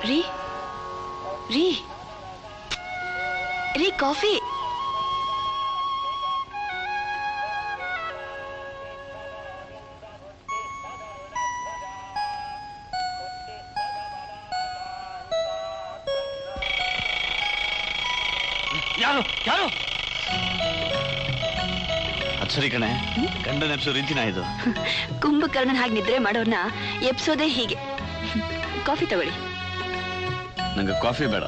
ರೀ ರೀ ರೀ ಕಾಫಿ. ಯಾರು ಯಾರು? ಅದು ಸರಿ ಕಣೆ, ಗಂಡನ ಎಪ್ಸೋ ರೀತಿನ ಇದು. ಕುಂಭಕರ್ಣನ್ ಹಾಗೆ ನಿದ್ರೆ ಮಾಡೋರ್ನ ಎಪ್ಸೋದೇ ಹೀಗೆ. ಕಾಫಿ ತಗೊಳ್ಳಿ. ನಂಗೆ ಕಾಫಿ ಬೇಡ.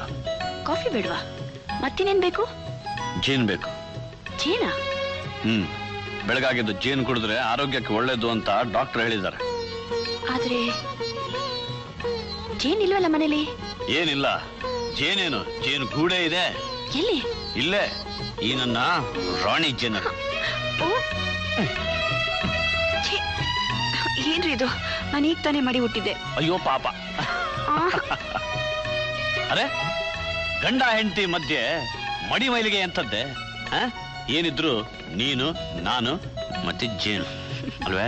ಕಾಫಿ ಬೇಡವಾ? ಮತ್ತಿನೇನ್ ಬೇಕು? ಜೇನು ಬೇಕು. ಜೇನಾ? ಬೆಳಗಾಗಿದ್ದು ಜೇನು ಕುಡಿದ್ರೆ ಆರೋಗ್ಯಕ್ಕೆ ಒಳ್ಳೇದು ಅಂತ ಡಾಕ್ಟರ್ ಹೇಳಿದ್ದಾರೆ. ಆದ್ರೆ ಜೇನ್ ಇಲ್ವಲ್ಲ ಮನೇಲಿ? ಏನಿಲ್ಲ, ಜೇನೇನು, ಜೇನು ಗೂಡೆ ಇದೆ. ಎಲ್ಲಿ? ಇಲ್ಲೇ, ಈ ನನ್ನ ರಾಣಿ ಜೇನು. ಏನ್ರಿ ಇದು? ನಾನು ಈಗ ತಾನೇ ಮಾಡಿ ಹುಟ್ಟಿದ್ದೆ. ಅಯ್ಯೋ ಪಾಪ. ಅರೆ, ಗಂಡ ಹೆಂಡತಿ ಮಧ್ಯೆ ಮಡಿ ಮೈಲಿಗೆ ಎಂತದ್ದೆ? ಏನಿದ್ರು ನೀನು, ನಾನು ಮತ್ತೆ ಜೇನು ಅಲ್ವೇ?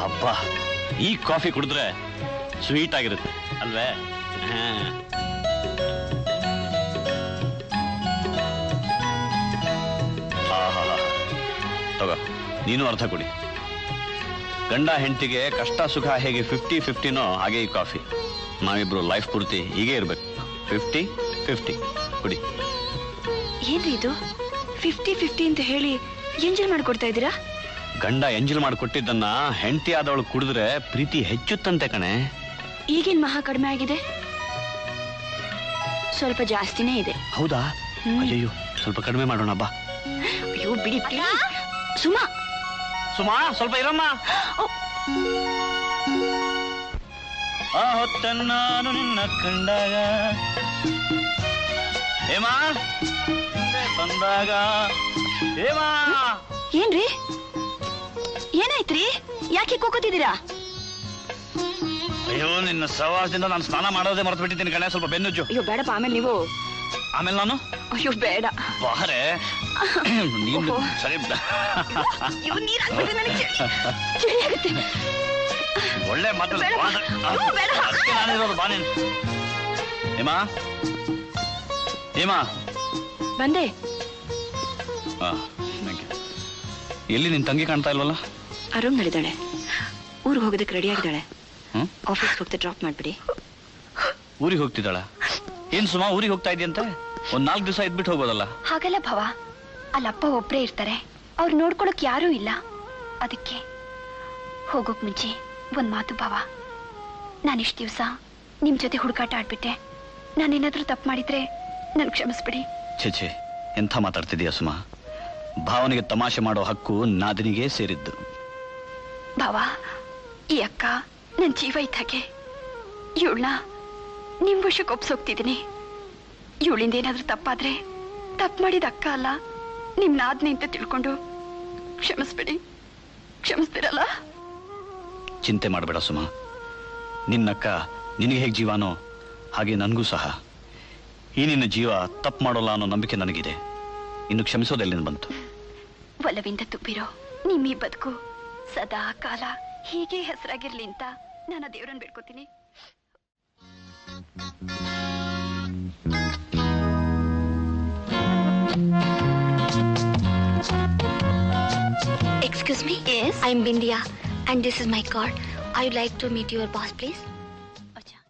ಅಬ್ಬ, ಈ ಕಾಫಿ ಕುಡಿದ್ರೆ ಸ್ವೀಟ್ ಆಗಿರುತ್ತೆ ಅಲ್ವೇ? ತಗೋ, ನೀನು ಅರ್ಥ ಕೊಡಿ. ಗಂಡ ಹೆಂಡತಿಗೆ ಕಷ್ಟ ಸುಖ ಹೇಗೆ 50-50ನೋ ಹಾಗೆ ಈ ಕಾಫಿ. ನಾವಿಬ್ರು ಲೈಫ್ ಪೂರ್ತಿ ಹೀಗೆ ಇರ್ಬೇಕು. 50-50 ಕುಡಿ. ಏನ್ರಿ ಇದು 50-50 ಅಂತ ಹೇಳಿ ಎಂಜಾಯ್ ಮಾಡ್ಕೊಡ್ತಾ ಇದ್ದೀರಾ? ಗಂಡ ಎಂಜಲ್ ಮಾಡಿಕೊಟ್ಟಿದ್ದನ್ನ ಹೆಂಡತಿ ಆದವಳು ಕುಡಿದ್ರೆ ಪ್ರೀತಿ ಹೆಚ್ಚುತ್ತಂತೆ ಕಣೆ. ಈಗೇನ್ ಮಹಾ ಕಡಿಮೆ ಆಗಿದೆ? ಸ್ವಲ್ಪ ಜಾಸ್ತಿನೇ ಇದೆ. ಹೌದಾ? ಅಯ್ಯೋ, ಸ್ವಲ್ಪ ಕಡಿಮೆ ಮಾಡೋಣ ಬಾ. ಅಯ್ಯೋ ಬಿಡಿ. ಸುಮಾ ಸುಮಾ, ಸ್ವಲ್ಪ ಇರಮ್ಮ. ಆ ಹೊತ್ತನ್ನಾನು ನಿನ್ನ ಕಂಡಾಗ ಹೇಮಾ ಬಂದಾಗ. ಹೇಮಾ, ಏನ್ರಿ ಏನಾಯ್ತ್ರಿ? ಯಾಕೆ ಕೋಕೋತಿದ್ದೀರಾ? ಅಯ್ಯೋ, ನಿನ್ನ ಸವಾಸದಿಂದ ನಾನು ಸ್ನಾನ ಮಾಡೋದೇ ಮರೆತು ಬಿಟ್ಟಿದ್ದೀನಿ ಕಣೆ. ಸ್ವಲ್ಪ ಬೆನ್ನುಜ್ಜು. ಅಯ್ಯೋ ಬೇಡಪ್ಪ, ಆಮೇಲೆ ನೀವು. ಆಮೇಲೆ ನಾನು? ಅಯ್ಯೋ ಬೇಡ. ಬಾರೆ ನೀನು. ಸರಿ, ಒಳ್ಳೆ ಮಾತು. ನಾನಿರೋದು ಬಾ ನೀನು. ಹೇಮಾ, ಹೇಮಾ ಬಂದೆ. ಎಲ್ಲಿ ನಿನ್ ತಂಗಿ ಕಾಣ್ತಾ ಇಲ್ವಲ್ಲ? ಆರಾಮ್ ನಡಿದಾಳೆ. ಊರಿಗೆ ಹೋಗೋದಕ್ಕೆ ರೆಡಿ ಆಗಿದ್ದಾಳೆ. ಆಫೀಸ್ಗೆ ಹೋಗ್ತಾ ಡ್ರಾಪ್ ಮಾಡ್ಬಿಡಿ. ಊರಿಗೆ ಹೋಗ್ತಿದ್ದಾಳ? ಏನ್ ಸುಮಾ, ಊರಿಗೆ ಹೋಗ್ತಾ ಇದೆಯಂತೆ? ಒಂದ್ 4 ದಿವಸ ಇದ್ಬಿಟ್ಟು ಹೋಗೋದಲ್ಲ? ಹಾಗಲ್ಲ ಭವ, ಅಲ್ಲಪ್ಪ ಒಬ್ರೇ ಇರ್ತಾರೆ, ಅವ್ರು ನೋಡ್ಕೊಳಕ್ ಯಾರೂ ಇಲ್ಲ. ಅದಕ್ಕೆ ಹೋಗೋಕ್ ಮುಂಚೆ ಒಂದ್ ಮಾತು ಭವ. ನಾನಿಷ್ಟು ದಿವಸ ನಿಮ್ ಜೊತೆ ಹುಡುಕಾಟ ಆಡ್ಬಿಟ್ಟೆ. ನಾನೇನಾದ್ರೂ ತಪ್ಪು ಮಾಡಿದ್ರೆ ನನ್ ಕ್ಷಮಿಸ್ಬಿಡಿ. ಛೇ, ಎಂಥ ಮಾತಾಡ್ತಿದೀಯ ಸುಮಾ? ಭಾವನೆಗೆ ತಮಾಷೆ ಮಾಡೋ ಹಕ್ಕು ನಾದಿನಿಗೆ ಸೇರಿದ್ದು. ಭವ, ಈ ಅಕ್ಕ ನನ್ ಜೀವ ಇದ್ದಾಗೆ. ಇವಳನ್ನ ನಿಮ್ ವಶಕ್ಕೆ ಒಪ್ಸೋಗ್ತಿದ್ದೀನಿ. ಇವಳಿಂದ ಏನಾದ್ರೂ ತಪ್ಪಾದ್ರೆ ತಪ್ಪು ಮಾಡಿದ ಅಕ್ಕ ಅಲ್ಲ, ನಿಮ್ ನಾದ್ನೆ ಅಂತ ತಿಳ್ಕೊಂಡು ಕ್ಷಮಿಸ್ಬಿಡಿ. ಕ್ಷಮಿಸ್ತಿರಲ್ಲ? ಚಿಂತೆ ಮಾಡಬೇಡ ಸುಮಾ. ನಿನ್ನಕ್ಕ ನಿನಗೆ ಹೇಗೆ ಜೀವಾನೋ ಹಾಗೆ ನನಗೂ ಸಹ. ಈ ನಿನ್ನ ಜೀವ ತಪ್ಪು ಮಾಡೋಲ್ಲ ಅನ್ನೋ ನಂಬಿಕೆ ನನಗಿದೆ. ಇನ್ನು ಕ್ಷಮಿಸೋದೆಲ್ಲಿಂದ ಬಂತು? ಒಲವಿಂದ ತುಂಬಿರೋ ನಿಮ್ಮಿ ಬದುಕು ಸದಾ ಕಾಲ ಹೀಗೆ ಹೆಸರಾಗಿರ್ಲಿ ಅಂತ ನಾನು ದೇವರನ್ನ ಬೇಡ್ಕೋತೀನಿ. Excuse me? Yes? I'm Bindia and this is my card. I would like to meet your boss, please.